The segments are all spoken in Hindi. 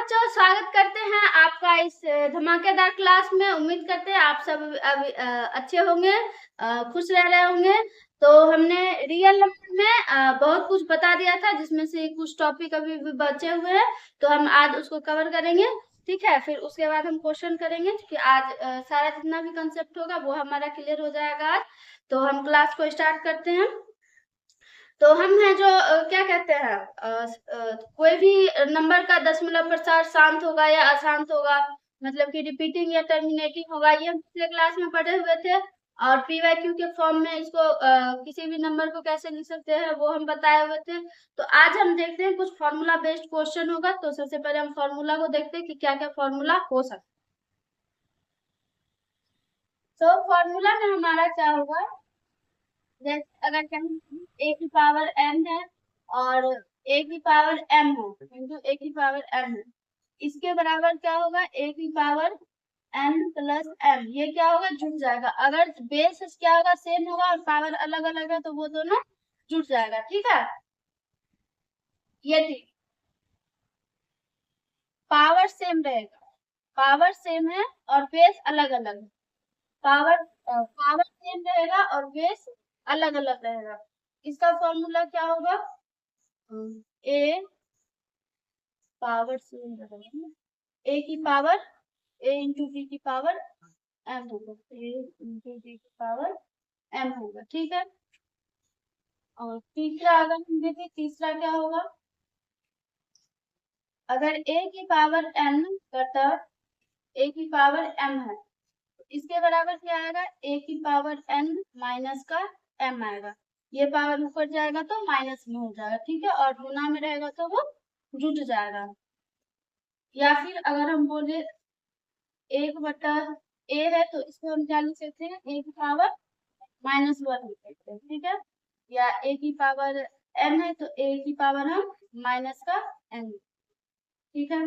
बच्चों, स्वागत करते हैं आपका इस धमाकेदार क्लास में। उम्मीद करते हैं आप सब अभी अच्छे होंगे, खुश रह रहे होंगे। तो हमने रियल नंबर में बहुत कुछ बता दिया था, जिसमें से कुछ टॉपिक अभी भी बचे हुए हैं, तो हम आज उसको कवर करेंगे। ठीक है, फिर उसके बाद हम क्वेश्चन करेंगे कि आज सारा जितना भी कंसेप्ट होगा वो हमारा क्लियर हो जाएगा आज। तो हम क्लास को स्टार्ट करते हैं। तो हम है जो क्या कहते हैं, कोई भी नंबर का दशमलव प्रसार शांत होगा या अशांत होगा, मतलब कि रिपीटिंग या टर्मिनेटिंग होगा, ये हम पिछले क्लास में पढ़े हुए थे। और पी वाई क्यू के फॉर्म में इसको किसी भी नंबर को कैसे लिख सकते हैं वो हम बताए हुए थे। तो आज हम देखते हैं कुछ फॉर्मूला बेस्ड क्वेश्चन होगा। तो सबसे पहले हम फॉर्मूला को देखते हैं कि क्या क्या फॉर्मूला हो सकता है। तो फॉर्मूला में हमारा क्या होगा, जैसे अगर कहीं ए की पावर एन है और ए की पावर एम है, इंटू ए की पावर एम है, इसके बराबर क्या होगा, ए की पावर एन प्लस एम। ये क्या होगा, जुड़ जाएगा। अगर बेस क्या होगा, सेम होगा और पावर अलग अलग है तो वो दोनों जुड़ जाएगा। ठीक है, ये ठीक, पावर सेम रहेगा, पावर सेम है और बेस अलग अलग है। पावर पावर सेम रहेगा और बेस अलग अलग रहेगा। इसका फॉर्मूला क्या होगा, ए पावर सेम रहेगा, ए की पावर ए इंटू बी की पावर एम होगा, ए इंटू बी की पावर एम होगा। ठीक है, और तीसरा अगर हम देखें, तीसरा क्या होगा, अगर ए की पावर एन बटा ए की पावर एम है, इसके बराबर क्या आएगा, ए की पावर एन माइनस का एम आएगा। ये पावर ऊपर जाएगा तो माइनस में हो जाएगा। ठीक है, और गुना में रहेगा तो वो जुट जाएगा। या फिर अगर हम बोले एक बटा ए है तो इसको हम क्या लिख सकते हैं, ए की पावर माइनस वन लिख सकते हैं। ठीक है, या ए की पावर एन है तो ए की पावर हम माइनस का एन। ठीक है,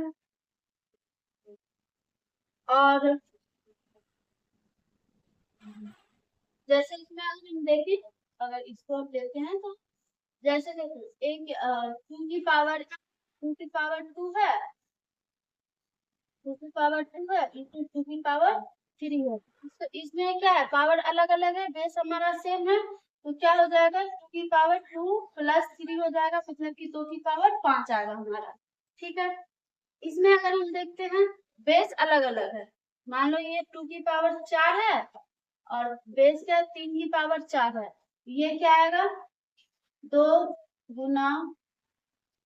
और जैसे इसमें अगर हम देखें, अगर इसको हम देखते हैं तो जैसे देखो एक टू की पावर टू है, टू की पावर टू है इंटू टू की पावर थ्री है। तो इसमें क्या है, पावर अलग अलग है, बेस हमारा सेम है, तो क्या हो जाएगा, टू की पावर टू प्लस थ्री हो जाएगा, मतलब कि दो की पावर पांच आएगा हमारा। ठीक है, इसमें अगर हम देखते हैं, बेस अलग अलग है। मान लो ये टू की पावर चार है और बेस क्या, तीन की पावर चार है। ये क्या आएगा, दो गुना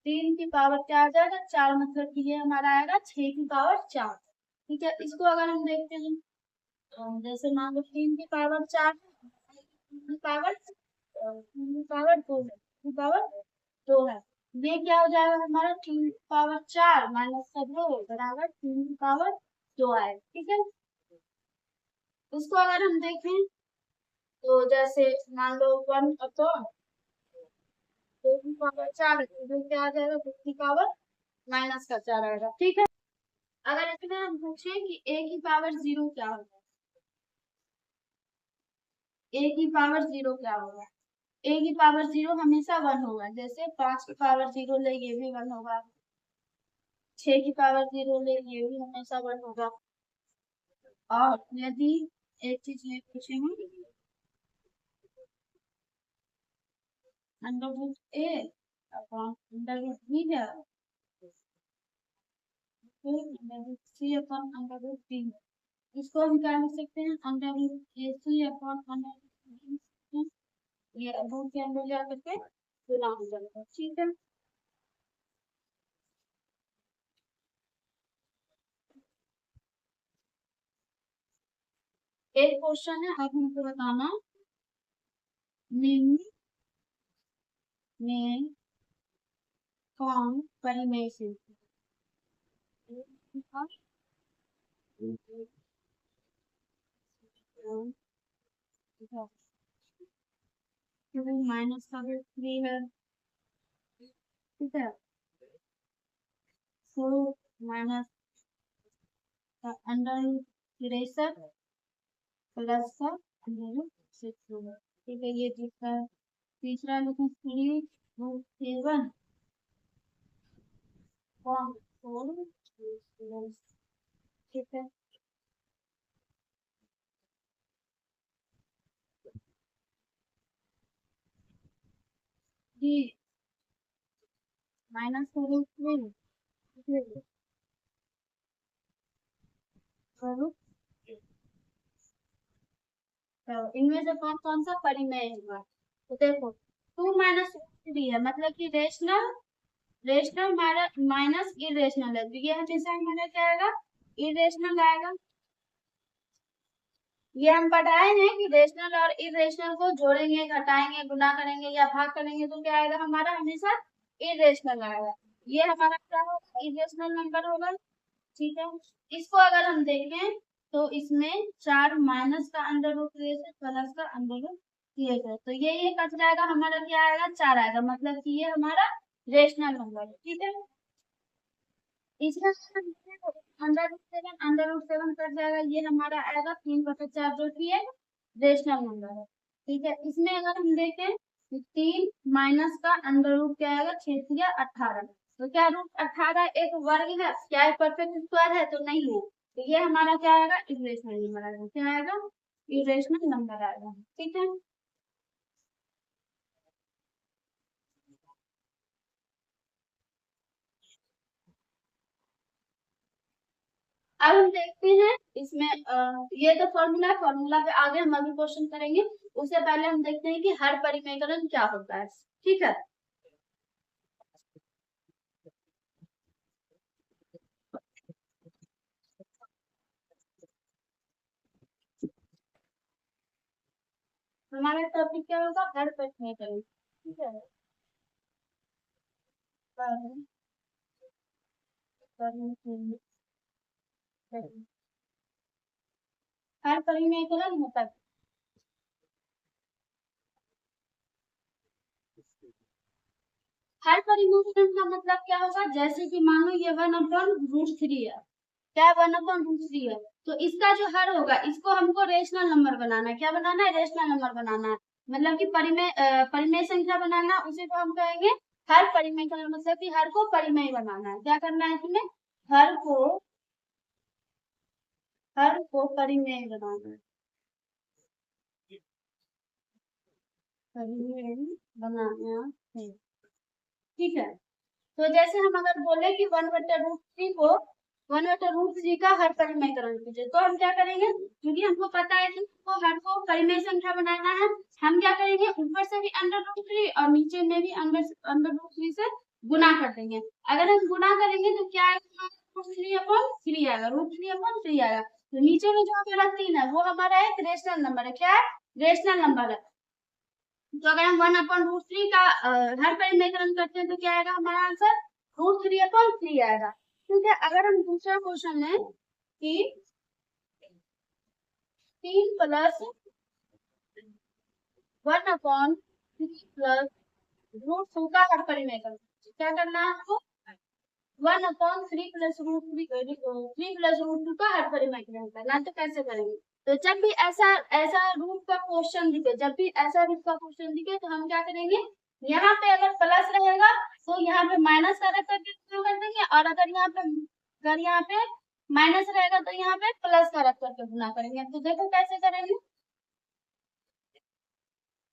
तीन की पावर क्या आ जाएगा, चार, मतलब कि ये हमारा आएगा छह की पावर चार। ठीक है, इसको अगर हम देखते हैं, जैसे मान लो तीन की पावर चार, तीन की पावर दो है, की पावर दो है। ये क्या हो जाएगा हमारा, तीन की पावर चार माइनस का दो बराबर तीन की पावर दो आए। ठीक है, इसको अगर हम देखें तो जैसे मान लो वन अपॉन दो की पावर चार है, तो ये क्या आ जाएगा, दो की पावर माइनस का चार आएगा। ठीक है, अगर इसमें हम पूछे कि ए की पावर जीरो क्या होगा, ए की पावर जीरो क्या होगा, ए की पावर जीरो हमेशा वन होगा। जैसे पांच की पावर जीरो ले, ये भी वन होगा, छह की पावर जीरो ले, ये भी हमेशा वन होगा। और यदि एक चीज ये पूछेंगे, अंडर रूट ए अपॉन अंडर रूट बी है, फिर अंडर रूट सी अपॉन अंडर रूट बी है। इसको हम क्या लिख सकते हैं, अंडर रूट ए सी अपॉन अंडर रूट बी, ये रूट के अंदर जा करके गुना हो जाएगा। ठीक है, एक क्वेश्चन है, अब हमको बताना, निम्न में कौन परिमेय से माइनस का भी थ्री है। ठीक है, फोर माइनस का अंडर तिरसठ प्लस का अंडर सिक्स होगा। ठीक है, ये दूसरा। तीसरा लिखें, थ्री रूट सेवन कौन कौन ठीक है। जी माइनस का रूट थ्री रूट, तो इनमें से कौन कौन सा परिमेय होगा? तो देखो 2 - √3 है, मतलब कि रेशनल रेशनल माइनस इरेशनल है, तो ये हमेशा हमारा क्या आएगा? इरेशनल आएगा। ये हम पढ़ाए हैं कि रेशनल और इरेशनल को जोड़ेंगे, घटाएंगे, गुना करेंगे या भाग करेंगे तो क्या आएगा? हमारा हमेशा इरेशनल आएगा। ये हमारा क्या होगा? इरेशनल नंबर होगा। ठीक है। इसको अगर हम देखें तो इसमें 4 - का अंडर रूट क्रिएट है, प्लस का अंडर रूट क्रिएट है, तो ये कट जाएगा, हमारा क्या आएगा? 4 आएगा, मतलब कि ये हमारा रेशनल नंबर है। ठीक है। इसमें अंडर रूट 7 कट जाएगा, ये हमारा आएगा 3/4, जो कि एक रेशनल नंबर है। ठीक है। इसमें अगर हम देखें तो 3 माइनस का अंडर रूट क्या आएगा? 6×3 = 18, तो क्या √18 एक वर्ग है? क्या एक परफेक्ट स्क्वायर है? तो नहीं है, तो ये हमारा क्या आएगा? इरेशनल नंबर आएगा। क्या आएगा? इरेशनल नंबर आएगा। ठीक है। अब हम देखते हैं इसमें ये तो फॉर्मूला, फॉर्मूला पे आगे हम अभी क्वेश्चन करेंगे। उससे पहले हम देखते हैं कि हर परिमेयकरण क्या होता है। ठीक है। हमारा टॉपिक क्या होगा? हर परिमेयकरण। ठीक है। पर- पर- हर परिमेयकरण होता है। हर परिमेयकरण का मतलब क्या होगा? जैसे कि मान लो ये 1/√3 है। क्या 1/√3 है? तो इसका जो हर होगा, इसको हमको रेशनल नंबर बनाना है। क्या बनाना है? रेशनल नंबर बनाना है। मतलब कि परिमेय संख्या बनाना, उसे को हम कहेंगे हर परिमेय का मतलब कि हर को परिमेय बनाना है। क्या करना है इसमें? हर को हर को परिमेय बनाना है। परिमेय बनाना है। ठीक है। तो जैसे हम अगर बोले कि 1/√3 को 1/√3 का हर परिमेयकरण कीजिए, तो हम क्या करेंगे? क्योंकि हमको पता है कि हमको हर को परिमेय संख्या बनाना है, हम क्या करेंगे? ऊपर से भी √3 और नीचे में भी √3 से गुना कर देंगे। अगर हम गुना करेंगे तो क्या आएगा? √3/3 आएगा, √3/3 आएगा। तो नीचे में जो हमारा 3 है वो हमारा एक रेशनल नंबर है। क्या है? रेशनल नंबर है। तो अगर हम 1/√3 का हर परिमेयकरण करते हैं तो क्या आएगा हमारा आंसर? √3/3 आएगा। ठीक है। अगर हम दूसरा क्वेश्चन लें कि 3 + 1/3 प्लस √2 का हर परिमेयकरण। क्या करना है हमको? 1/3 प्लस √3 3 + √2 का हर परिमेयकरण करना है। तो कैसे करेंगे? तो जब भी ऐसा ऐसा रूट का क्वेश्चन दिखे, जब भी ऐसा रूट का क्वेश्चन दिखे तो हम क्या करेंगे? यहाँ पे अगर प्लस रहेगा तो यहाँ पे माइनस का रख करके शुरू कर देंगे, और अगर यहाँ पे माइनस रहेगा तो यहाँ पे प्लस का रख करके गुना करेंगे। तो देखो कैसे करेंगे,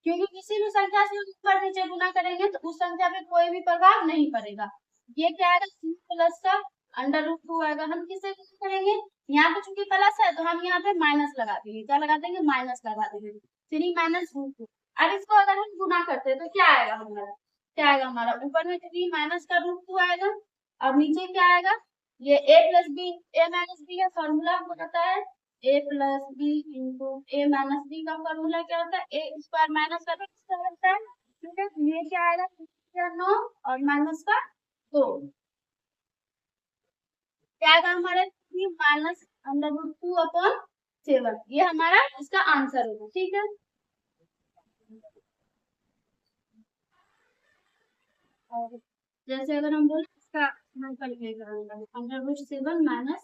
क्योंकि किसी भी संख्या से ऊपर नीचे गुना करेंगे तो उस संख्या पे कोई भी प्रभाव नहीं पड़ेगा। ये क्या आएगा? सी प्लस का √2 आएगा। हम किससे गुना करेंगे? यहाँ पे चूंकि प्लस है तो हम यहाँ पे माइनस लगा देंगे। क्या लगा देंगे? माइनस लगा देंगे। 3 - √2। अब इसको अगर हम गुना करते हैं तो क्या आएगा हमारा? क्या आएगा हमारा? ऊपर में 3 - का √2 आएगा, और नीचे क्या आएगा? ये a - b का फॉर्मूला आपको पता है। a + b into a - b का फॉर्मूला क्या होता है? a² माइनस का कितना होता है? ठीक है। ये क्या आएगा? 9 और माइनस का 2। क्या आएगा हमारे? 3 - √2/7। ये हमारा इसका आंसर होगा। ठीक है। और जैसे अगर हम बोले इसका हर परिमेयकरण करना, √7 माइनस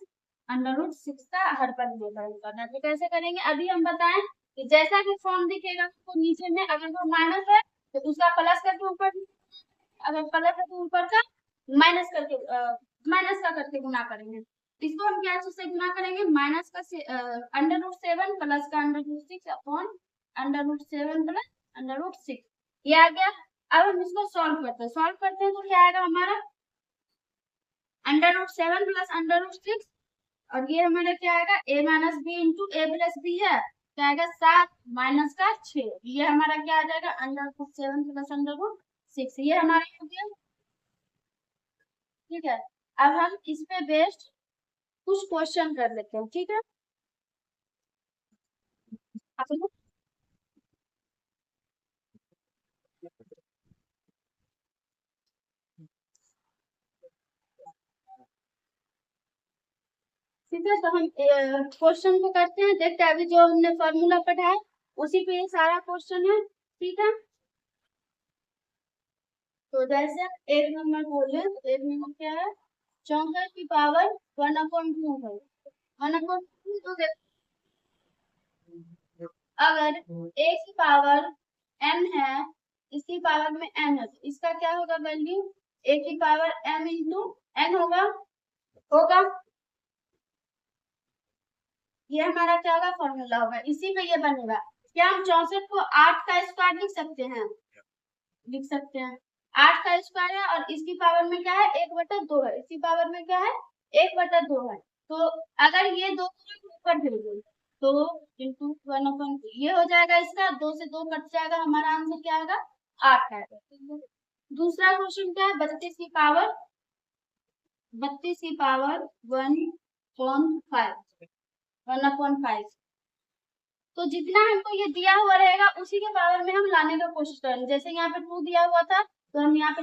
√6 का हर परिमेयकरण करना है, तो कैसे करेंगे? अभी हम बताएं कि जैसा भी फॉर्म दिखेगा तो नीचे में अगर वो माइनस है तो उसका प्लस करके ऊपर, अगर प्लस है तो ऊपर का माइनस करके माइनस का करके गुना करेंगे। इसको हम क्या से गुना करेंगे, माइनस का √7 प्लस का √6 अपॉन √7 प्लस √6, ये आ गया। अब हम इसको सॉल्व करते हैं तो क्या आएगा हमारा √7 प्लस √6, और ये हमारा क्या आएगा a minus B into A plus B है, क्या आएगा 7 माइनस का 6, ये हमारा क्या आ जाएगा √7 प्लस √6, ये हमारा हो गया। ठीक है, अब हम इस पे बेस्ड कुछ क्वेश्चन कर लेते हैं। ठीक है, आप लोग ठीक है, तो हम क्वेश्चन को करते हैं, देखते हैं अभी जो हमने फॉर्मूला पढ़ा है उसी पे ये सारा क्वेश्चन है। ठीक है, तो जैसे एक नंबर बोले तो एक नंबर क्या है, 64 की पावर 1/2 है। 1/2 तो अगर a की पावर m है, इसकी पावर में n है, तो इसका क्या होगा वैल्यू, a की पावर m इंटू n होगा। होगा, ये हमारा क्या होगा फॉर्मूला होगा, इसी पे ये बनेगा। क्या हम 64 को 8 का स्क्वायर लिख सकते हैं, लिख सकते हैं। 8 का स्क्वायर है और इसकी पावर में क्या है 1/2 है, इसकी पावर में क्या है 1/2 है। तो अगर ये दो ऊपर भेजे तो इंटू 1/2 ये हो जाएगा, इसका 2 से 2 कट जाएगा, हमारा आंसर क्या आएगा 8 आएगा। दूसरा क्वेश्चन क्या है, 32 की पावर 1/5, 1/5, तो जितना हमको ये दिया हुआ रहेगा उसी के पावर में हम लाने का कोशिश करेंगे। जैसे यहाँ पे 2 दिया हुआ था तो हम यहाँ पे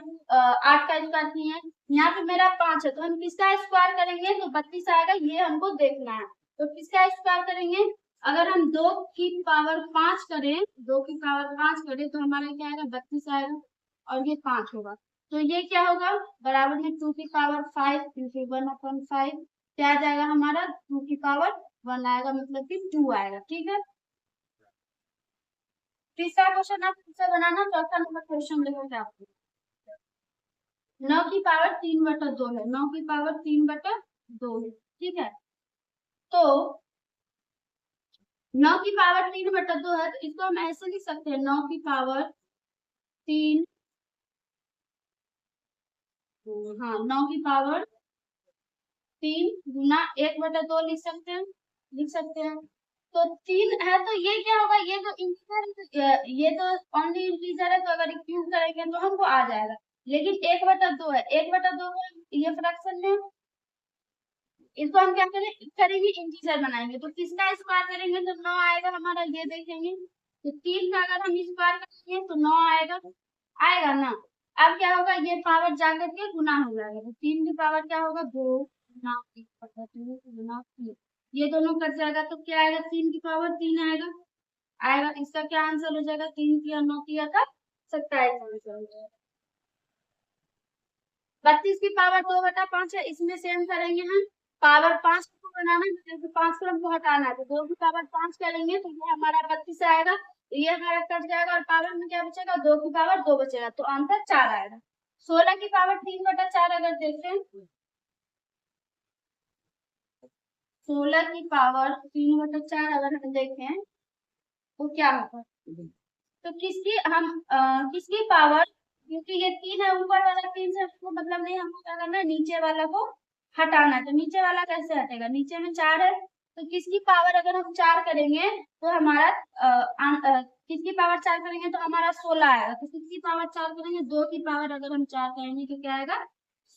8 का स्क्वायर किए हैं, यहाँ पे मेरा 5 है तो हम किसका स्क्वायर करेंगे तो 32 आएगा, ये हमको देखना है। तो किसका स्क्वायर करेंगे, अगर हम 2 की पावर 5 करें, 2 की पावर 5 करें तो हमारा क्या आएगा 32 आएगा, और ये 5 होगा, तो ये क्या होगा बराबर में 2 की पावर 5 इंटू 1/5, क्या आ जाएगा हमारा 2 की पावर 1 आएगा, मतलब कि 2 आएगा। ठीक है, तीसरा क्वेश्चन आप खुद से बनाना, चौथा नंबर क्वेश्चन लिखोगे आपको। 9 की पावर 3/2 है, 9 की पावर 3/2 है। ठीक है, तो 9 की पावर 3/2 है, तो इसको हम ऐसे लिख सकते हैं 9 की पावर 3, हाँ 9 की पावर 3 गुना 1/2 लिख सकते हैं, लिख सकते हैं। तो 3 है तो ये क्या होगा, ये तो इंटीजर, ये तो ओनली इंटीजर है, तो अगर क्यूब करेंगे तो हमको आ जाएगा, लेकिन 1/2 है, 1/2 ये फ्रैक्शन में, इसको हम क्या करेंगे इंटीजर बनाएंगे, तो किसका स्क्वायर करेंगे तो 9 आएगा हमारा, ये देखेंगे। तो 3 का अगर हम स्क्वायर करेंगे तो 9 आएगा, आएगा ना। अब क्या होगा, ये पावर जा करके गुना हो जाएगा, तो 3 की पावर क्या होगा 2 गुना 1/2 गुना 3, ये दोनों कट जाएगा तो क्या आएगा 3 की पावर 3 आएगा, आएगा। इसका क्या आंसर हो जाएगा, 3 किया 9 किया का 27 आंसर हो जाएगा। 32 की पावर 2/5 है, इसमें सेम करेंगे हम, पावर 5 को बनाना है तो 5 को हमको हटाना है, तो 2 की पावर 5 करेंगे तो ये हमारा 32 आएगा, तो ये हमारा कट जाएगा और पावर में क्या बचेगा 2 की पावर 2 बचेगा, तो आंसर 4 आएगा। 16 की पावर 3/4 अगर देखें, 16 की पावर 3/4 अगर हम देखें तो क्या होगा, तो किसकी पावर, क्योंकि ये 3 है ऊपर वाला 3 से हमको मतलब नहीं, हमको क्या करना है नीचे वाला को हटाना है, तो नीचे वाला कैसे हटेगा, नीचे में 4 है, तो किसकी पावर अगर हम 4 करेंगे तो हमारा किसकी पावर 4 करेंगे तो हमारा 16 आएगा, तो किसकी पावर 4 करेंगे 2 की पावर अगर हम 4 करेंगे तो क्या आएगा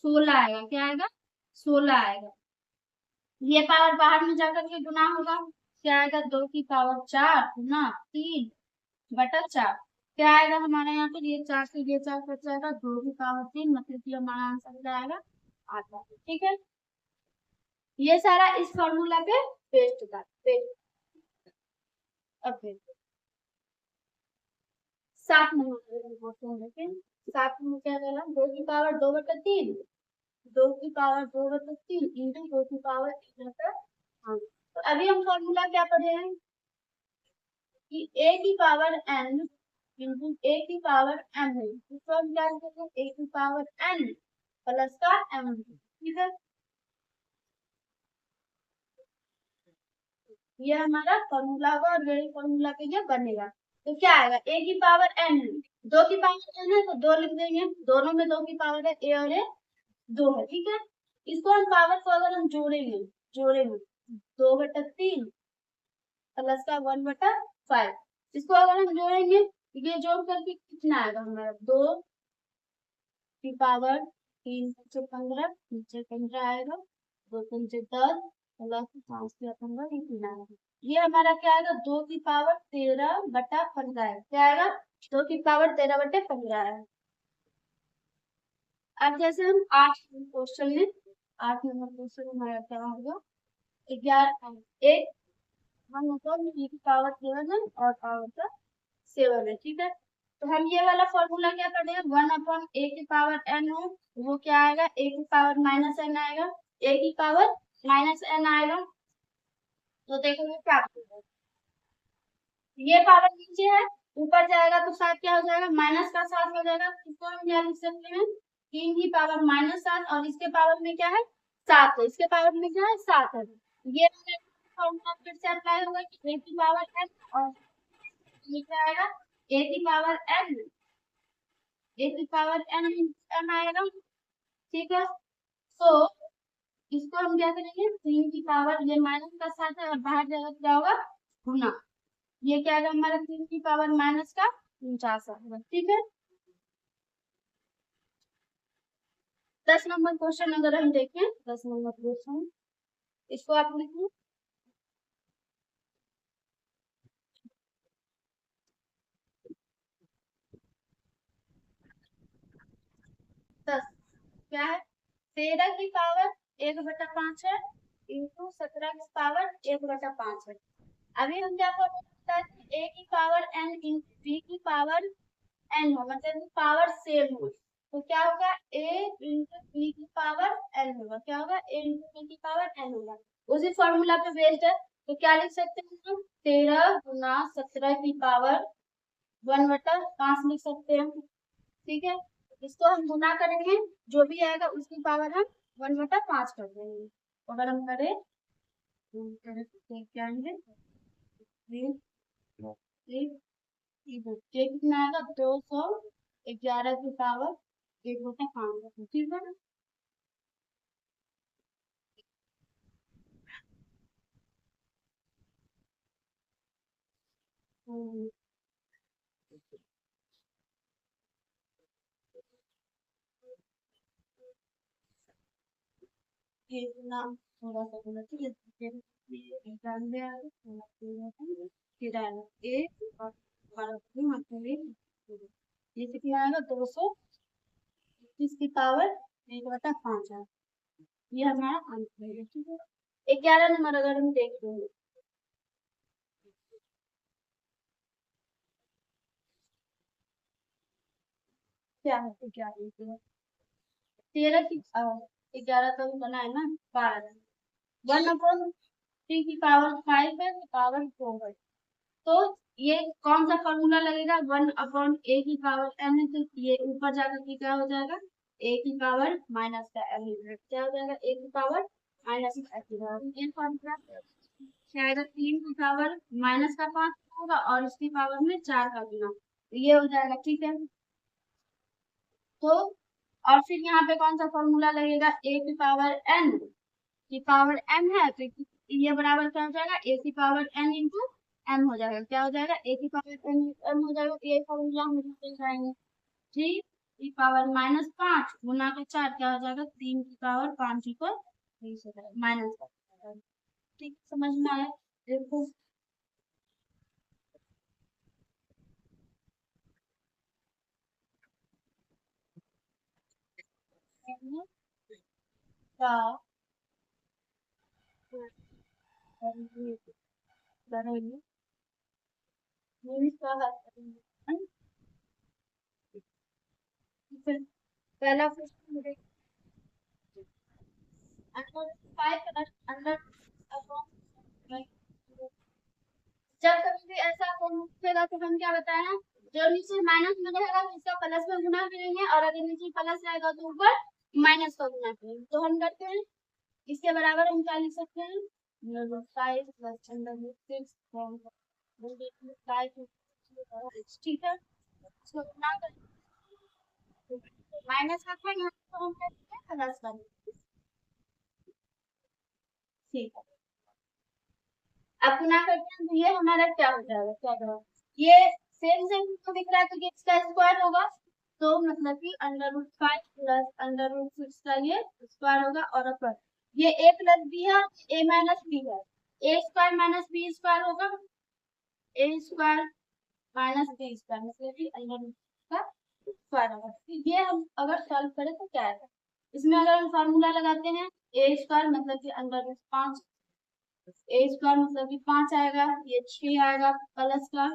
16 आएगा, क्या आएगा 16 आएगा। ये पावर बाहर में जाकर के गुना होगा, क्या आएगा 2 की पावर 4 गुना 3/4, क्या आएगा हमारे यहाँ पर, ये 4 से ये 4 कट जाएगा, 2 की पावर 3, मतलब कि हमारा आंसर क्या आएगा 8। ठीक है, ये सारा इस फॉर्मूला पे पेस्ट था, पेस्ट। ओके, 7 नंबर क्वेश्चन देखें, 7 में क्या कह रहा है, 2 की पावर 2/3, 2 की पावर 2/3 इंटू 2 की पावर 1/3। हाँ, तो अभी हम फॉर्मूला क्या पढ़े हैं कि a की पावर n इंटू a की पावर m है, इसको हम क्या लिखेंगे a की पावर n प्लस का m, ठीक है, ये हमारा फॉर्मूला होगा और यही फॉर्मूला पे ये बनेगा। तो क्या आएगा, ए की पावर एन है, दो की पावर एन है तो दो लिख देंगे, दोनों में दो की पावर है, ए और ए दो है, ठीक है। इसको हम पावर को अगर हम जोड़ेंगे, जोड़ेंगे 2/3 प्लस का 1/5, इसको अगर हम जोड़ेंगे ये जोड़ करके कितना आएगा हमारा, 2 की पावर 3 से 15, नीचे 15 आएगा, 2 3 से 10 प्लस 5 से 15, ये कितना आएगा, ये हमारा क्या आएगा, 2 की पावर 13/15 है, क्या आएगा, 2 की पावर 13/15 है। अब जैसे हम 8 क्वेश्चन में, 8 नंबर क्वेश्चन हमारा क्या होगा, 11 एक 1 e की पावर 7 है और पावर का 7 है, ठीक है। तो हम ये वाला फॉर्मूला क्या कर देंगे, 1/a की पावर n हो, वो क्या आएगा, a की पावर -n आएगा, a की पावर -n आएगा। तो देखो ये क्या होगा, ये पावर नीचे है, ऊपर जाएगा तो साथ क्या हो जाएगा, माइनस का 7 हो जाएगा, इसको हम क्या लिख सकते हैं, 3 की पावर -7 और इसके पावर में क्या है 7 है, इसके पावर में क्या है 7 है। ये फॉर्मूला फिर से अप्लाई होगा कि a की पावर n और ये क्या आएगा, a की पावर n, a की पावर n आएगा, ठीक है। तो इसको हम क्या करेंगे, 3 की पावर, ये माइनस का 7 है और बाहर जाएगा क्या होगा, गुना, ये क्या आएगा हमारा 3 की पावर माइनस का 49 आएगा, ठीक है। 10 नंबर क्वेश्चन अगर हम देखें, 10 नंबर क्वेश्चन, इसको आप लिखिए, 10 क्या है, 13 की पावर 1/5 है इंटू 17 की पावर 1/5 है। अभी हम क्या करते हैं, a की पावर n इंटू b की पावर n हो, मतलब पावर सेम हो, तो क्या होगा, a इंटू b की पावर n होगा, क्या होगा, a इंटू b की पावर n होगा, उसी फॉर्मूला पे बेस्ड है। तो क्या लिख सकते हैं हम, 13 गुना 17 की पावर 1/5 लिख सकते हैं, ठीक है। इसको हम गुना करेंगे, जो भी आएगा उसकी पावर हम 1/5 कर देंगे, अगर हम करें तो क्या आएंगे, ये कितना आएगा, 211 की पावर 1/5, ठीक है। हम्म, ये इतना थोड़ा सा बोला, ठीक है, फिर 91 आ गया, फिर आएगा एक और 12 की मतलब ये कितना आएगा, 231 की पावर 1/5 है, ये हमारा आंसर है, ठीक है। 11 नंबर अगर हम देख लेंगे, क्या है, 11 13 की 11 तो बना है ना, 12 1/3 की पावर 5 है तो पावर 4 है, तो ये कौन सा फॉर्मूला लगेगा, 1/a की पावर n है, तो ये ऊपर जाकर के क्या हो जाएगा, a की पावर माइनस का n क्या हो जाएगा, a की पावर माइनस का n, ये फॉर्मूला क्या आएगा, 3 की पावर -5 होगा और इसकी पावर में 4 का गुना, तो ये हो जाएगा, ठीक है। तो और फिर यहाँ पे कौन सा फॉर्मूला लगेगा, a की पावर n की पावर m है, तो ये बराबर क्या हो जाएगा, a की पावर n इंटू m हो जाएगा, क्या हो जाएगा, a की पावर n m हो जाएगा, तो ये फॉर्मूला हम लिख जाएंगे, 3 की पावर -5 गुना के 4 क्या हो जाएगा, 3 की पावर 5 को माइनस का, ठीक समझ में आया, देखो का करेंगे, का हल करेंगे, फिर पहला क्वेश्चन अंडर 5 अंडर जब कभी भी ऐसा फॉर्म उठेगा तो हम क्या बताए, जो नीचे माइनस में रहेगा तो इसका प्लस में गुना करेंगे और अगर नीचे प्लस रहेगा तो ऊपर माइनस का गुना करेंगे, तो हम करते हैं इसके बराबर हम क्या लिख सकते हैं, √5 प्लस √6 ठीक है। इसको गुना करेंगे, माइनस का था यहाँ तो हम करते हैं प्लस का, ठीक है। अब गुना करते हैं तो ये हमारा क्या हो जाएगा, क्या करो, ये सेम सेम को दिख रहा है तो ये इसका स्क्वायर होगा, तो मतलब कि √5 प्लस √6 का ये स्क्वायर होगा, और ऊपर ये a प्लस बी है, a माइनस बी है, a square minus B square होगा, a square minus B square मतलब कि √6 का स्क्वायर होगा। तो ये हम अगर सॉल्व करें तो क्या आएगा, इसमें अगर हम फार्मूला लगाते हैं a स्क्वायर मतलब कि √5, a स्क्वायर मतलब कि 5 आएगा, ये 6 आएगा, प्लस का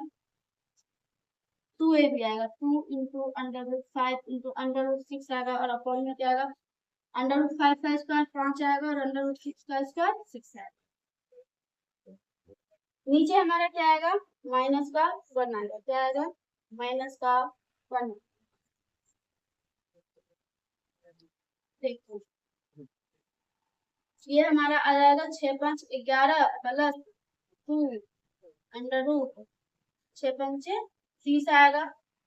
2a भी आएगा, 2 इंटू √5 इंटू √6 आएगा, और अपॉन में क्या आएगा, √5 का स्क्वायर 5 आएगा, और √6 का स्क्वायर 6 आएगा। नीचे हमारा क्या आएगा, माइनस का 1 आएगा, क्या आएगा, माइनस का 1। देखो ये हमारा आ जाएगा 6 5 11 प्लस 2 √ 6 5 30 आएगा,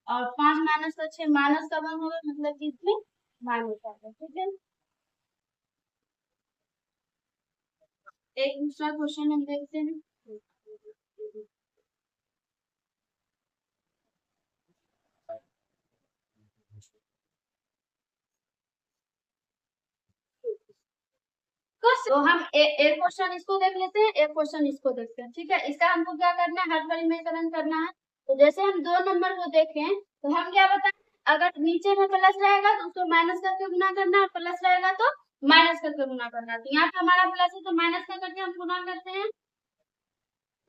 और 5 माइनस का 6 माइनस का 1 होगा, मतलब कि इसमें माइनस आएगा, ठीक है। एक दूसरा क्वेश्चन हम देखते हैं। तो हम एक क्वेश्चन इसको देख लेते हैं, एक क्वेश्चन इसको देखते हैं, ठीक है। इसका हमको क्या करना है, हर परिमेयकरण करना है। तो जैसे हम 2 नंबर को देखें तो हम क्या बताएं, अगर नीचे में प्लस रहेगा तो उसको माइनस करके गुना करना है, प्लस रहेगा तो माइनस करके गुना करना है। तो यहाँ पे हमारा प्लस है तो माइनस का करके हम गुना करते हैं,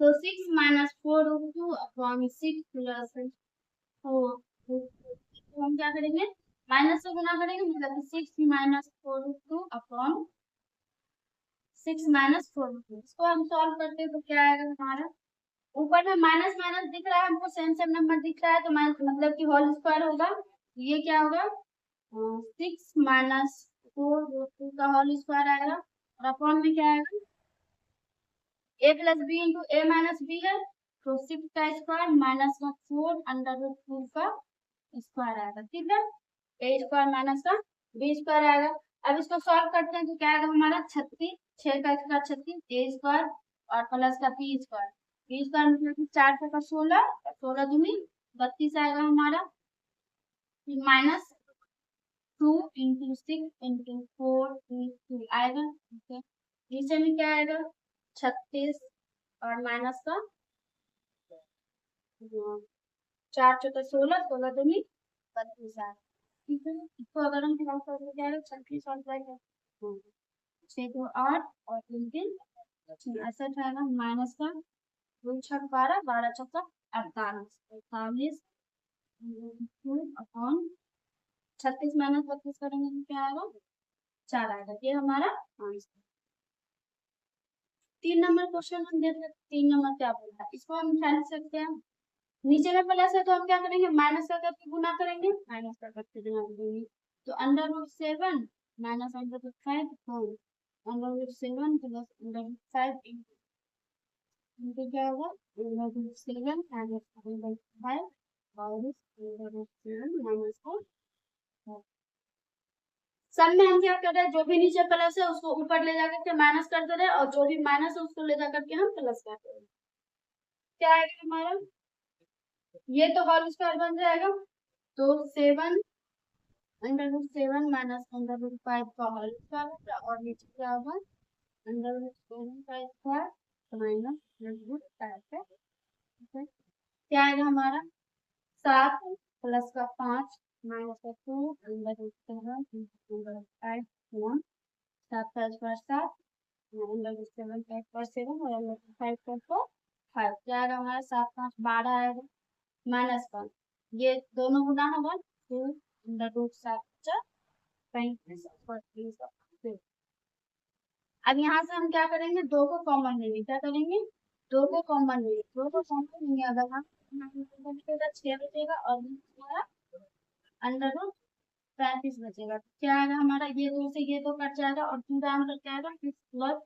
तो 6 माइनस 4√2 अपॉन 6 प्लस 4, तो हम क्या करेंगे, माइनस से गुना करेंगे, मतलब 6 माइनस 4√2 अपॉन 6 माइनस 4, इसको हम सॉल्व करते हैं तो क्या आएगा हमारा, ऊपर में माइनस माइनस दिख रहा है हमको, सेम सेम नंबर दिख रहा है, तो माइनस मतलब कि होल स्क्वायर होगा, ये क्या होगा, 6 माइनस 4√2 का होल स्क्वायर आएगा, और अपॉन में क्या आएगा, a plus B into A minus B है, तो 6 का स्क्वायर माइनस का 4 √2 का स्क्वायर आएगा, ठीक है। a स्क्वायर माइनस का b स्क्वायर आएगा। अब इसको सॉल्व करते हैं तो क्या आएगा हमारा, 36, 6 का स्क्वायर 36, a स्क्वायर और प्लस का b स्क्वायर, b स्क्वायर मतलब कि 4 का 16, 16 दूनी 32 आएगा हमारा, माइनस 2 इंटू 6 इंटू 4 2 आएगा, ठीक है। नीचे में क्या आएगा, 36 और माइनस का 4 चौका 16, 16 दूनी 32 आएगा, ठीक है। इसको अगर हम डिवाइड कर दें जाएगा 36 और 6 2 8 और 3 3 68 आएगा, माइनस का 2 6 12 12 चौका 48 48 अपॉन 36 माइनस 32 करेंगे तो क्या आएगा, 4 आएगा, ये हमारा आंसर। 3 नंबर क्वेश्चन हम देख सकते, 3 नंबर क्या बोलता है, इसको हम निकाल सकते हैं। नीचे में प्लस है तो हम क्या करेंगे, माइनस का करके गुना करेंगे, माइनस का करके गुना करेंगे, तो √7 माइनस √5 होल √7 प्लस √5 इनटू क्या होगा, √7 माइनस √5 और √7 माइनस का, सब में हम क्या कर रहे हैं, जो भी नीचे प्लस है उसको ऊपर ले जाकर के माइनस कर दे रहे हैं, और जो भी माइनस है उसको ले जाकर के हम प्लस कर दे रहे हैं, क्या आएगा हमारा, ये तो होल स्क्वायर बन जाएगा, तो 7 √7 माइनस √5 का होल स्क्वायर होगा, और नीचे क्या होगा, √7 का स्क्वायर माइनस √5 का, ठीक है। क्या आएगा हमारा, 7 प्लस का 5 माइनस का 2 √7 √5 7 का स्क्वायर 7 √7 का स्क्वायर 7 और √5 का स्क्वायर 5, क्या आएगा हमारा, 7 5 12 आएगा, माइनस का ये दोनों गुना होगा, 2 √7 35। अब यहाँ से हम क्या करेंगे, 2 को कॉमन लेंगे, क्या करेंगे, 2 को कॉमन लेंगे, 2 को कॉमन लेंगे, अगर हम 6 बचेगा और हमारा √7 35 बचेगा। क्या आएगा हमारा, ये 2 से ये 2 कट जाएगा और 2 डाउन कट जाएगा, 6 +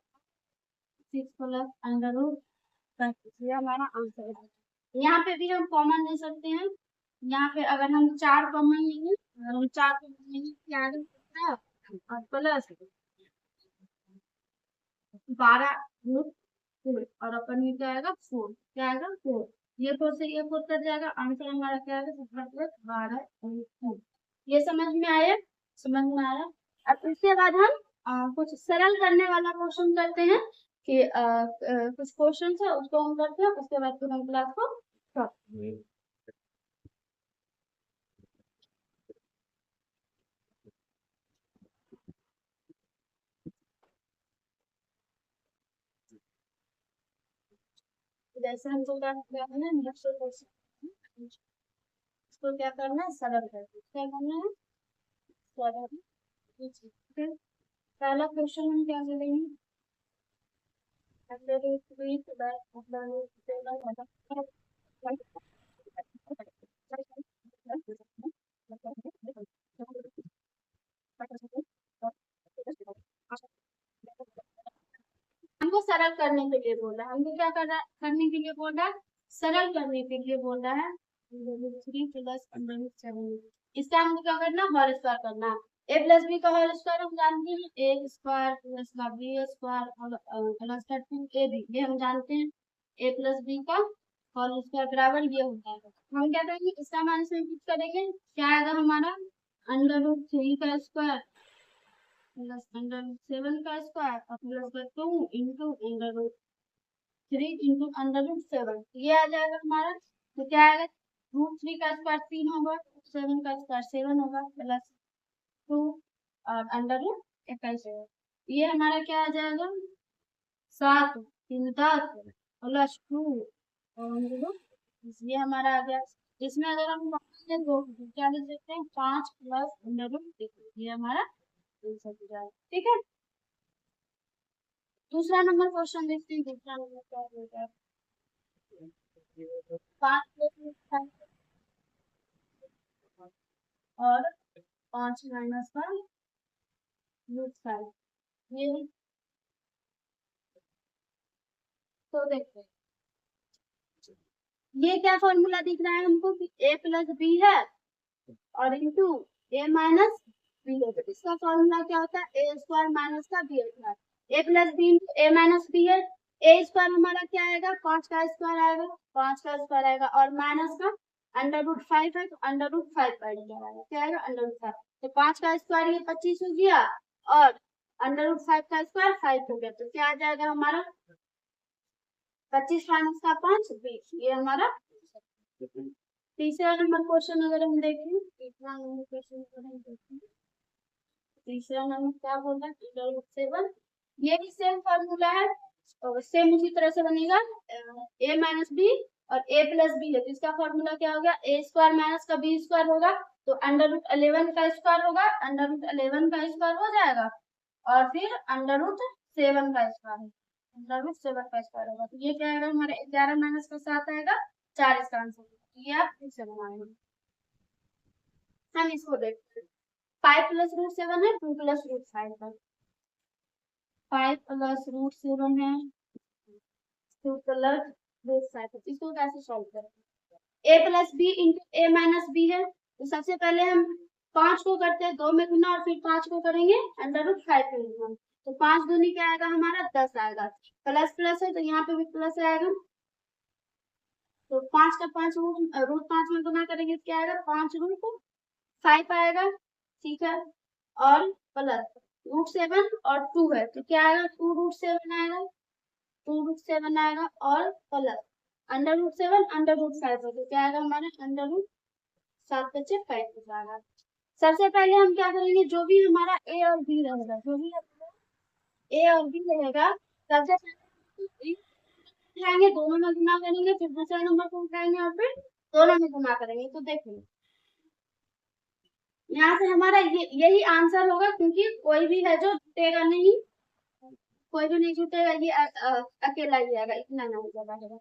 35, ये हमारा आंसर है। यहाँ पे भी हम कॉमन ले सकते हैं। यहाँ पे अगर हम 4 कॉमन लेंगे, अगर हम 4 कॉमन लेंगे क्या आएगा कितना, और प्लस 12 और अपन में क्या आएगा 4, क्या आएगा 4, ये 4 से ये 4 कट जाएगा, आंसर हमारा क्या आएगा 12 ये समझ में आया, समझ में आया। अब इसके बाद हम कुछ सरल करने वाला क्वेश्चन करते हैं कि कुछ क्वेश्चन है उसको हम करते हैं, उसके बाद फिर हम क्लास को stop। जैसे हमको क्या करना है, नेक्स्ट क्वेश्चन इसको क्या करना है, सरल करना है, क्या करना है, सरल। ठीक है, पहला क्वेश्चन हम क्या करेंगे, हमको सरल करने के लिए बोला है, हमको क्या करने के लिए बोल रहा है, सरल करने के लिए बोल रहा है। 3 + इसका हमको क्या करना है, होल स्क्वायर करना है। a + b का होल स्क्वायर हम जानते हैं, a square plus b square और प्लस 13ab, ये हम जानते हैं। a + b का होल स्क्वायर बराबर ये होता है। हम क्या करेंगे, इसका मान इसमें पुट करेंगे, क्या आएगा हमारा, √3 का स्क्वायर प्लस √7 का स्क्वायर और प्लस 2 इंटू √3 इंटू √7, ये आ जाएगा हमारा। तो क्या आएगा, √3 का स्क्वायर 3 होगा, 7 का स्क्वायर 7 होगा, प्लस 2 और √21 होगा। ये हमारा क्या आ जाएगा, 7 3 10 प्लस 2 और ये हमारा आ गया। इसमें अगर हम दो क्या लिख सकते हैं, 5 + √3, ये हमारा आंसर हो जाएगा। ठीक है, दूसरा नंबर क्वेश्चन देखते हैं, दूसरा नंबर क्या होगा, 5 + और 5 - 5 ये, तो देखते हैं ये क्या फॉर्मूला दिख रहा है हमको कि a + b है और इंटू a - b है, तो इसका फॉर्मूला क्या होता है, a स्क्वायर माइनस का b square, a + b into a - b है। a स्क्वायर हमारा क्या आएगा, 5 का स्क्वायर आएगा, 5 का स्क्वायर आएगा और माइनस का √5 है तो √5 पड़ जाएगा, क्या आएगा √5, तो 5 का स्क्वायर ये 25 हो गया और √5 का स्क्वायर 5 हो गया, तो क्या आ जाएगा हमारा 25 माइनस का 5 20, ये हमारा। तीसरा नंबर क्वेश्चन अगर हम देखें, तीसरा नंबर क्वेश्चन अगर हम देखें, तीसरा नंबर क्या बोल रहा है, √7, ये भी सेम फॉर्मूला है और सेम उसी तरह से बनेगा, a - b और a + b है, तो इसका फॉर्मूला क्या होगा, a स्क्वायर माइनस का b स्क्वायर होगा, तो √11 का स्क्वायर होगा, √11 का स्क्वायर हो जाएगा और फिर √7 का स्क्वायर, √7 का स्क्वायर होगा, तो ये क्या आएगा हमारा, 11 - 7 आएगा 4, इसका आंसर। ये आप फिर से बनाएंगे, हम इसको देखते हैं, 5 + √7 है, 2 + √5 है, 5 + √7 है, 2 + √5 है, इसको कैसे सॉल्व करेंगे, a + b into a - b है, तो सबसे पहले हम 5 को करते हैं 2 में गुना और फिर 5 को करेंगे √5 में गुना, तो 5 दूनी क्या आएगा हमारा 10 आएगा, प्लस प्लस है तो यहाँ पे भी प्लस आएगा, तो 5 का 5 √5 में गुना करेंगे तो क्या आएगा, 5 √5 आएगा, ठीक है, और प्लस √7 और 2 है तो क्या आएगा, 2 √7 आएगा, 2 √7 आएगा और प्लस √7 √5 है तो क्या आएगा हमारा, √7 बचे 5 आएगा। सबसे पहले हम क्या करेंगे, जो भी हमारा a और b रहेगा, जो भी हमारा a और b रहेगा, सबसे पहले उठाएंगे, दोनों में गुना करेंगे, फिर दूसरे नंबर को उठाएंगे और फिर दोनों में गुना करेंगे, तो देखिए यहाँ से हमारा यही आंसर होगा, क्योंकि कोई भी है जो जुटेगा नहीं, कोई भी नहीं जुटेगा, ये अकेला ही आएगा, इतना नहीं ज्यादा होगा।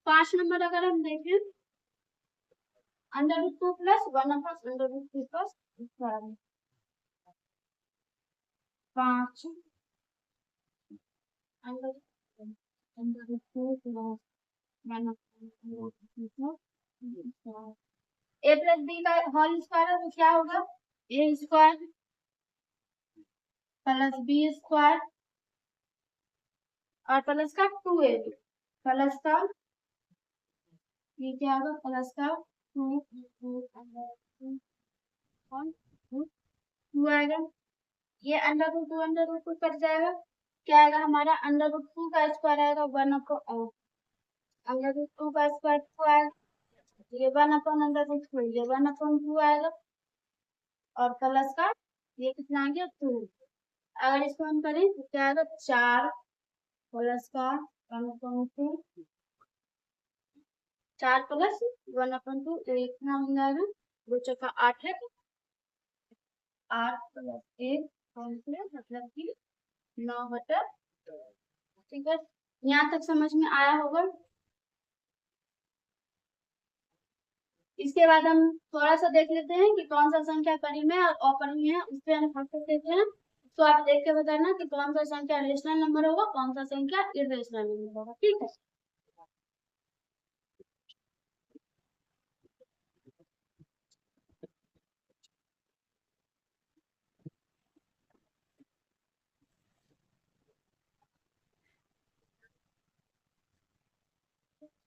5 नंबर अगर हम देखें, √2 plus 1/√2 plus 5 √2 plus 1/√2 a plus b का होल स्क्वायर है तो क्या होगा a square plus b square और प्लस का 2ab प्लस का ये क्या होगा प्लस का 2 आएगा ये √2 कट जाएगा क्या आएगा हमारा √2 का स्क्वायर आएगा 1 अपॉन √2 का स्क्वायर 2 आएगा ये 1 अपॉन √2 ये 1 अपॉन 2 आएगा और प्लस का ये कितना आ गया 2 अगर इसको हम करें तो क्या आएगा 4 प्लस का 1 अपॉन 2 4 प्लस 1 अपॉन 2 कितना हो जाएगा 2 चौका 8 है 8 प्लस 1 मतलब कि 9/2 ठीक है यहाँ तक समझ में आया होगा। इसके बाद हम थोड़ा सा देख लेते हैं कि कौन सा संख्या परिमेय और अपरिमेय है उस पर हम फोकस देते हैं तो आप देख के बताना कि कौन सा संख्या रेशनल नंबर होगा कौन सा संख्या इरेशनल नंबर होगा ठीक है।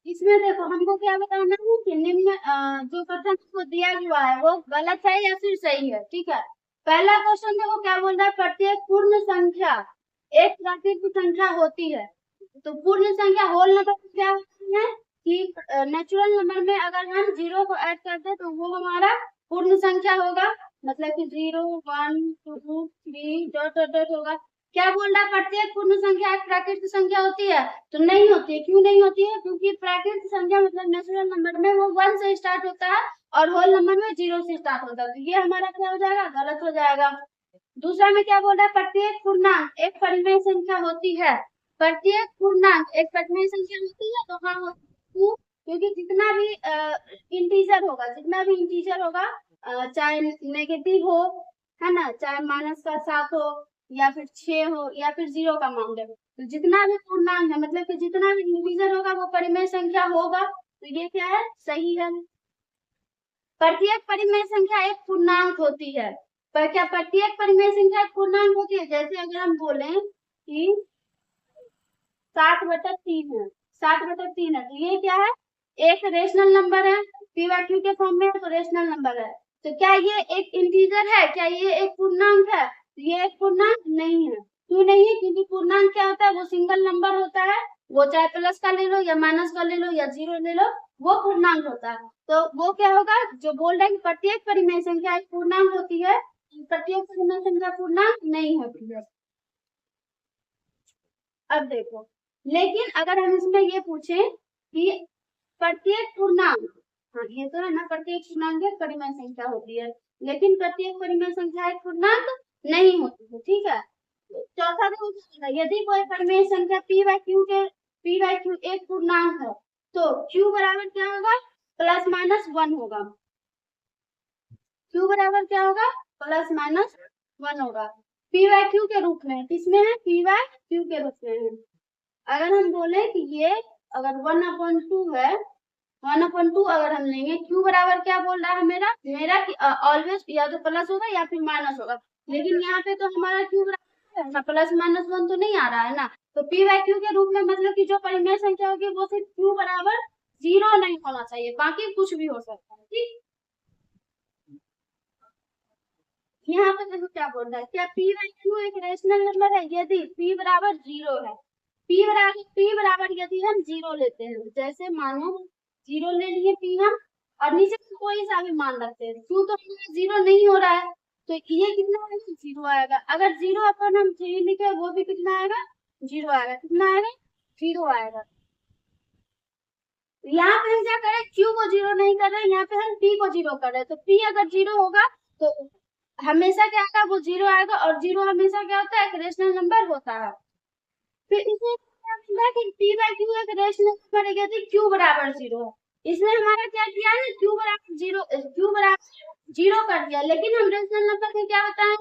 इसमें देखो हमको क्या बताना है कि निम्न जो कथन को दिया हुआ है वो गलत है या फिर सही है ठीक है। पहला क्वेश्चन देखो क्या बोल रहा है प्रत्येक पूर्ण संख्या एक प्राकृतिक संख्या होती है तो पूर्ण संख्या होल नंबर क्या होती है कि नेचुरल नंबर में अगर हम 0 को ऐड करते हैं तो वो हमारा पूर्ण संख्या होगा मतलब कि 0 1 2 3 डॉट डॉट डॉट होगा। क्या बोल रहा है प्रत्येक पूर्ण संख्या एक प्राकृतिक संख्या होती है तो नहीं होती है क्यों नहीं होती है क्योंकि प्राकृतिक संख्या मतलब नेचुरल नंबर में वो 1 से स्टार्ट होता है और होल नंबर में 0 से स्टार्ट होता है तो ये हमारा क्या हो जाएगा गलत हो जाएगा। दूसरा में क्या बोल रहा है प्रत्येक पूर्णांक एक परिमेय संख्या होती है प्रत्येक पूर्णांक एक परिमेय संख्या होती है तो हाँ क्योंकि जितना भी इंटीजर होगा चाहे नेगेटिव हो है ना चाहे -7 हो या फिर 6 हो या फिर 0 का मान ले तो जितना भी पूर्णांक है मतलब कि जितना भी इंटीजर होगा वो परिमेय संख्या होगा तो ये क्या है सही है। प्रत्येक परिमेय संख्या एक पूर्णांक होती है पर क्या प्रत्येक परिमेय संख्या एक पूर्णांक होती है जैसे अगर हम बोले कि 7/3 है 7/3 है तो ये क्या है एक रेशनल नंबर है पी बाय क्यू के फॉर्म में है तो रेशनल नंबर है तो क्या ये एक इंटीजर है क्या ये एक पूर्णांक है तो ये एक पूर्णांक नहीं है क्यों नहीं है क्योंकि पूर्णांक क्या होता है वो सिंगल नंबर होता है वो चाहे प्लस का ले लो या माइनस का ले लो या 0 ले लो वो पूर्णांक होता है तो वो क्या होगा जो बोल रहे हैं प्रत्येक परिमेय संख्या एक पूर्णांक होती है प्रत्येक परिमेय संख्या पूर्णांक नहीं होती है। अब देखो लेकिन अगर हम इसमें ये पूछें कि प्रत्येक पूर्णांक हाँ ये तो है ना प्रत्येक पूर्णांक एक परिमेय संख्या होती है लेकिन प्रत्येक परिमेय संख्या एक पूर्णांक नहीं होती है ठीक है। चौथा देखो यदि कोई परिमेय संख्या p बाय क्यू एक पूर्णांक है तो q बराबर क्या होगा +-1 होगा q बराबर क्या होगा +-1 होगा p बाय क्यू के रूप में किसमें है p बाय क्यू के रूप में है। अगर हम बोले कि ये अगर 1/2 है 1/2 अगर हम लेंगे q बराबर क्या बोल रहा है मेरा ऑलवेज या तो प्लस होगा या फिर माइनस होगा लेकिन यहाँ पे तो हमारा q बराबर +-1 तो नहीं आ रहा है ना तो p बाय क्यू के रूप में मतलब कि जो परिमेय संख्या होगी वो सिर्फ q बराबर 0 नहीं होना चाहिए बाकी कुछ भी हो सकता है ठीक। यहाँ पे देखो क्या बोल रहा है क्या p बाय क्यू एक रेशनल नंबर है यदि p बराबर 0 है p बराबर यदि हम 0 लेते हैं जैसे मानो 0 ले लिए p हम और नीचे कोई सा भी मान रखते हैं क्यों तो 0 नहीं हो रहा है तो ये कितना आएगा 0 आएगा अगर 0 अपन हम 3 लिखे वो भी कितना आएगा 0 आएगा कितना आएगा 0 आएगा। यहाँ पे हम क्या करें q को 0 नहीं कर रहे यहाँ पे हम p को 0 कर रहे हैं तो p अगर 0 होगा तो हमेशा क्या आएगा वो 0 आएगा और 0 हमेशा क्या होता है एक रेशनल नंबर होता है। फिर इसे कि p बाय क्यू एक रेशनल नंबर है यदि q बराबर 0 है इसने हमारा क्या किया है, क्यू बराबर जीरो कर दिया, लेकिन हम रेशनल नंबर में क्या बताएं,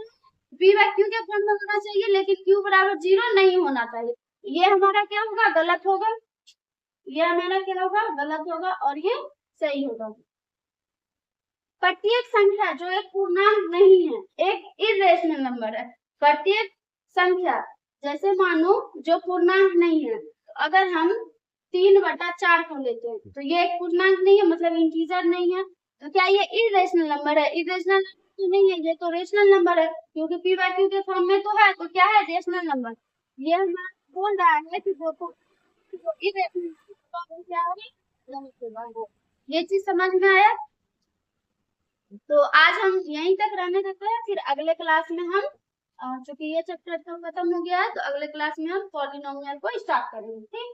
पी बाय क्यू के फॉर्म में होना चाहिए, लेकिन क्यू बराबर जीरो नहीं होना चाहिए। ये हमारा क्या होगा, गलत होगा। ये हमारा क्या होगा, गलत होगा, और ये सही होगा। प्रत्येक संख्या जो एक पूर्णांक नहीं है, एक इरेशनल नंबर है। प्रत्येक संख्या, जैसे मानो जो पूर्णांक नहीं है, तो अगर हम 3/4 को लेते हैं तो ये एक पूर्णांक नहीं है, मतलब इंटीजर नहीं है, तो क्या ये इरेशनल नंबर है? इरेशनल तो नहीं है, ये तो रेशनल नंबर है, क्योंकि पी बाय क्यू के फॉर्म में तो है, तो क्या है, रेशनल नंबर। ये हमारा बोल रहा है कि जो इरेशनल क्या होगा, ये चीज समझ में आया। तो आज हम यहीं तक रहने देते हैं, फिर अगले क्लास में हम चूंकि ये चैप्टर तो खत्म हो गया है, तो अगले क्लास में हम पॉलिनोमियल को स्टार्ट करेंगे, ठीक।